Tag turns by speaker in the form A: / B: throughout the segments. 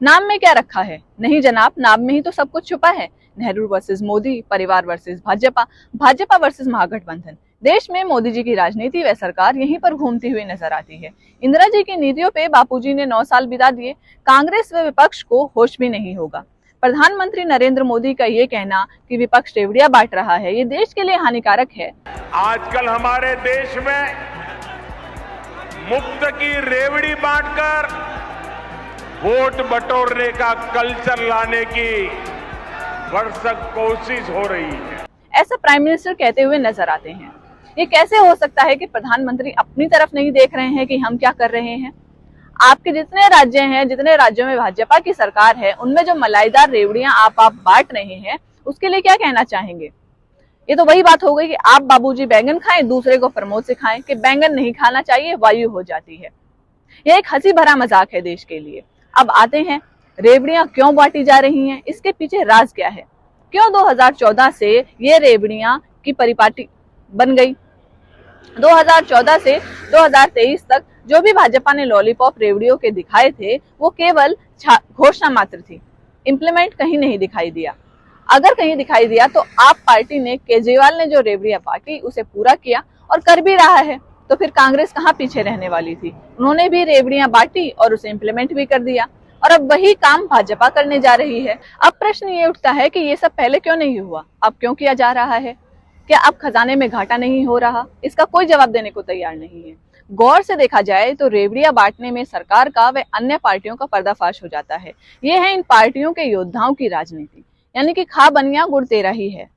A: नाम में क्या रखा है? नहीं जनाब, नाम में ही तो सब कुछ छुपा है। नेहरू वर्सेस मोदी, परिवार वर्सेस भाजपा, भाजपा वर्सेस महागठबंधन। देश में मोदी जी की राजनीति व सरकार यहीं पर घूमती हुई नजर आती है। इंदिरा जी की नीतियों पे बापूजी ने 9 साल बिता दिए। कांग्रेस व विपक्ष को होश भी नहीं होगा। प्रधानमंत्री नरेंद्र मोदी का ये कहना कि विपक्ष रेवड़ियां बांट रहा है, ये देश के लिए हानिकारक है।
B: आजकल हमारे देश में मुफ्त की रेवड़ी बांटकर वोट बटोरने का कल्चर लाने की भरसक कोशिश हो रही है।
A: ऐसा प्राइम मिनिस्टर कहते हुए नजर आते हैं। ये कैसे हो सकता है कि प्रधानमंत्री अपनी तरफ नहीं देख रहे हैं कि हम क्या कर रहे हैं? आपके जितने राज्य हैं, जितने राज्यों में भाजपा की सरकार है, उनमें जो मलाईदार रेवड़ियां आप बांट रहे हैं, उसके लिए क्या कहना चाहेंगे? ये तो वही बात हो गई कि आप बाबूजी बैंगन खाएं, दूसरे को प्रमोद सिखाएं कि बैंगन नहीं खाना चाहिए, वायु हो जाती है। यह एक हंसी भरा मजाक है देश के लिए। अब आते हैं, रेवड़ियां क्यों बांटी जा रही हैं, इसके पीछे राज क्या है? क्यों 2014 से ये रेवड़ियां की परिपाटी बन गई? 2014 से 2023 तक जो भी भाजपा ने लॉलीपॉप रेवड़ियों के दिखाए थे, वो केवल घोषणा मात्र थी, इम्प्लीमेंट कहीं नहीं दिखाई दिया। अगर कहीं दिखाई दिया तो आप पार्टी ने, केजरीवाल ने जो रेवड़ियां बांटी उसे पूरा किया और कर भी रहा है, तो फिर कांग्रेस कहाँ पीछे रहने वाली थी? उन्होंने भी रेवड़ियां बांटी और उसे इम्प्लीमेंट भी कर दिया, और अब वही काम भाजपा करने जा रही है। अब प्रश्न ये उठता है कि ये सब पहले क्यों नहीं हुआ, अब क्यों किया जा रहा है? क्या अब खजाने में घाटा नहीं हो रहा? इसका कोई जवाब देने को तैयार नहीं है। गौर से देखा जाए तो रेवड़ियां बांटने में सरकार का व अन्य पार्टियों का पर्दाफाश हो जाता है। ये है इन पार्टियों के योद्धाओं की राजनीति, यानी कि खा बनिया गुड़ तेरा ही है।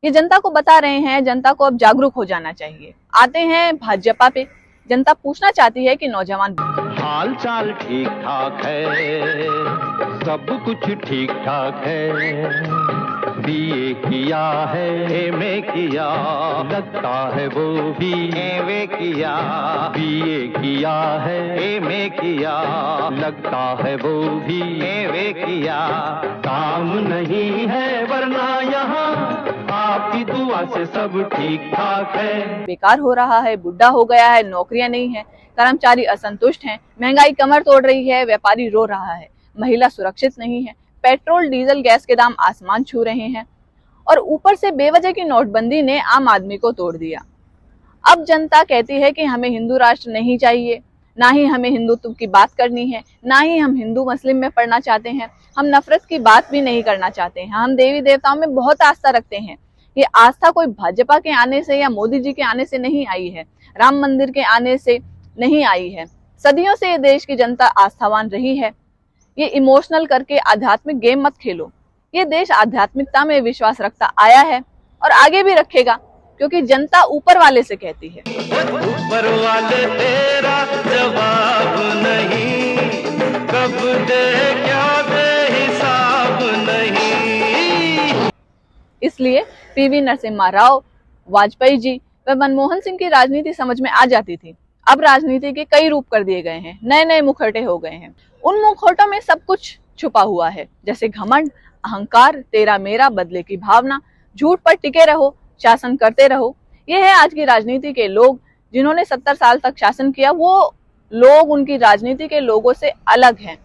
A: ये जनता को बता रहे हैं, जनता को अब जागरूक हो जाना चाहिए। आते हैं भाजपा पे। जनता पूछना चाहती है कि नौजवान
C: हाल चाल ठीक ठाक है, सब कुछ ठीक ठाक है। बीए किया है, एमए किया, लगता है वो भी एमए किया। बीए किया है, एमए किया, लगता है वो भी एमए किया। काम नहीं है वरना यहाँ आपकी दुआ से सब ठीक ठाक है।
A: बेकार हो रहा है, बुढ़ा हो गया है, नौकरियां नहीं है, कर्मचारी असंतुष्ट हैं, महंगाई कमर तोड़ रही है, व्यापारी रो रहा है, महिला सुरक्षित नहीं है, पेट्रोल डीजल गैस के दाम आसमान छू रहे हैं, और ऊपर से बेवजह की नोटबंदी ने आम आदमी को तोड़ दिया। अब जनता कहती है कि हमें हिंदू राष्ट्र नहीं चाहिए, ना ही हमें हिंदुत्व की बात करनी है, ना ही हम हिंदू मुस्लिम में पढ़ना चाहते हैं, हम नफरत की बात भी नहीं करना चाहते हैं, हम देवी देवताओं में बहुत आस्था रखते हैं। ये आस्था कोई भाजपा के आने से या मोदी जी के आने से नहीं आई है, राम मंदिर के आने से नहीं आई है। सदियों से ये देश की जनता आस्थावान रही है। ये इमोशनल करके आध्यात्मिक गेम मत खेलो। ये देश आध्यात्मिकता में विश्वास रखता आया है और आगे भी रखेगा, क्योंकि जनता ऊपर वाले से कहती है।
C: ऊपर वाले तेरा जवाब नहीं, कब दे क्या दे हिसाब नहीं।
A: इसलिए पीवी नरसिम्हा राव, वाजपेयी जी व मनमोहन सिंह की राजनीति समझ में आ जाती थी। अब राजनीति के कई रूप कर दिए गए हैं, नए नए मुखौटे हो गए हैं। उन मुखौटों में सब कुछ छुपा हुआ है, जैसे घमंड, अहंकार, तेरा मेरा, बदले की भावना, झूठ पर टिके रहो, शासन करते रहो। ये है आज की राजनीति के लोग। जिन्होंने 70 साल तक शासन किया, वो लोग उनकी राजनीति के लोगों से अलग हैं।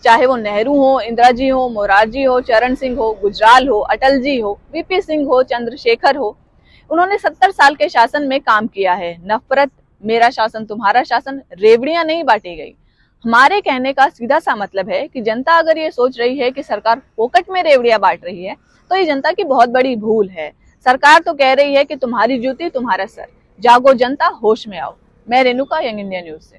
A: चाहे वो नेहरू हो, इंदिरा जी हो, मोरारजी हो, चरण सिंह हो, गुजराल हो, अटल जी हो, वीपी सिंह हो, चंद्रशेखर हो, उन्होंने 70 साल के शासन में काम किया है। नफरत, मेरा शासन तुम्हारा शासन, रेवड़ियां नहीं बांटी गई। हमारे कहने का सीधा सा मतलब है कि जनता अगर ये सोच रही है कि सरकार फोकट में रेवड़ियां बांट रही है, तो ये जनता की बहुत बड़ी भूल है। सरकार तो कह रही है कि तुम्हारी जूती तुम्हारा सर। जागो जनता, होश में आओ। मैं रेणुका, यंग इंडिया न्यूज से।